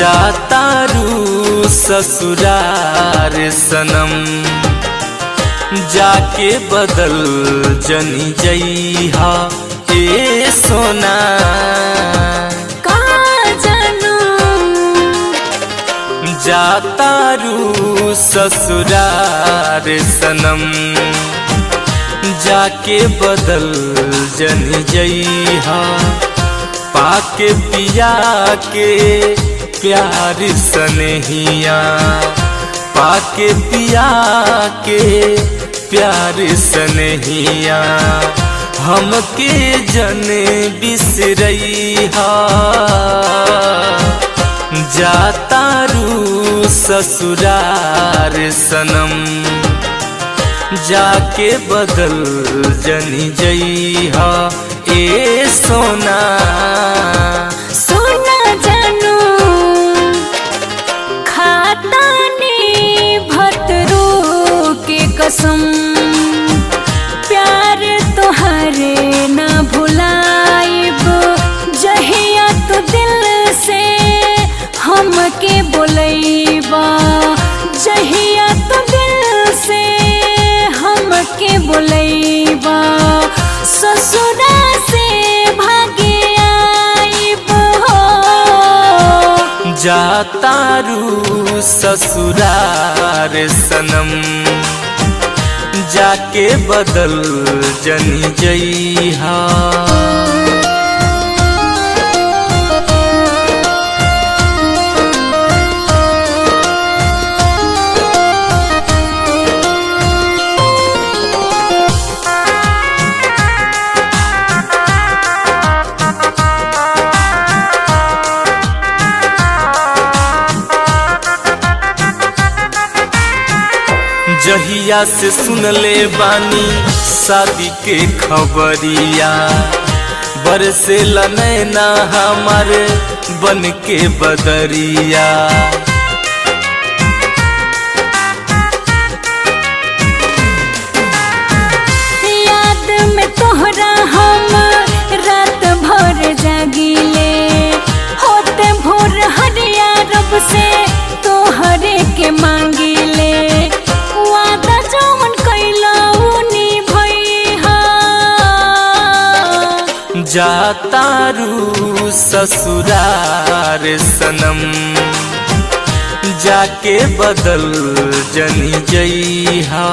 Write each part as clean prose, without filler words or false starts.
जातारू ससुरार सनम, जाके बदल जनी जइहा ए सोना। का जानू जातारू ससुरार सनम, जाके बदल जनी जइहा, पाके पिया के प्यार सनहिया, पाके पिया के प्यार सनहिया, हमके जने बिसरइहा। जातारू ससुरार सनम, जाके बदल जनी जइहा ए सोना। सोना जानू खाता ने भतरू के कसम, प्यार तोहरे ना भुलाइब, जहिया तो दिल से हमके बोलैबा, जहिया तो दिल से हमके बोलैबा, ससुरा से भागे आइब हो। जातारू ससुरार सनम, जाके बदल जनी जइहा। जहिया से सुनले बानी शादी के खबरिया, बरसे नैना हमार बन के बदरिया। याद में तोहरा हम रात भर जागिले, होते भोर हरिया रब से तोहरे के मांगिले, वादा जौन कैला नी भइहा। जातारू ससुरार सनम, जाके बदल जनी जइहा।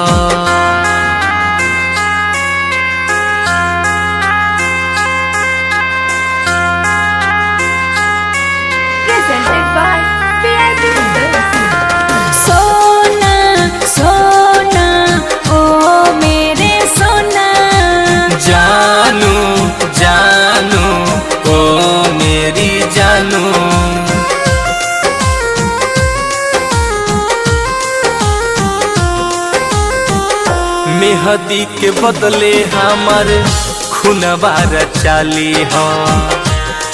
Presented by VIP Films. सोना सोना ओ मेरे सोना, जानू जानू ओ मेरी जानू। मेहदी के बदले हमार खुनवा चाली हो,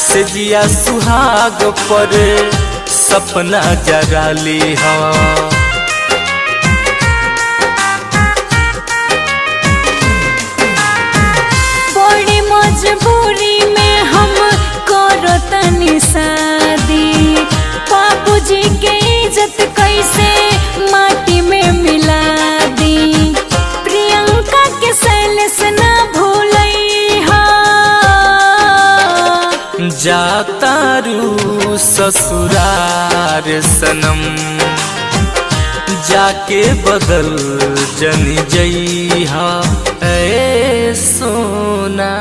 सजिया सुहाग पर सपना जगाली हो। बड़ी मजबूरी में हम करो तनी शादी, बाबूजी के इज्जत कैसे माटी में मिला दी, प्रियंका के सैलेस ना भूलइहा। जातारू ससुरार सनम, जाके बदल जनी जइहा ए सोना।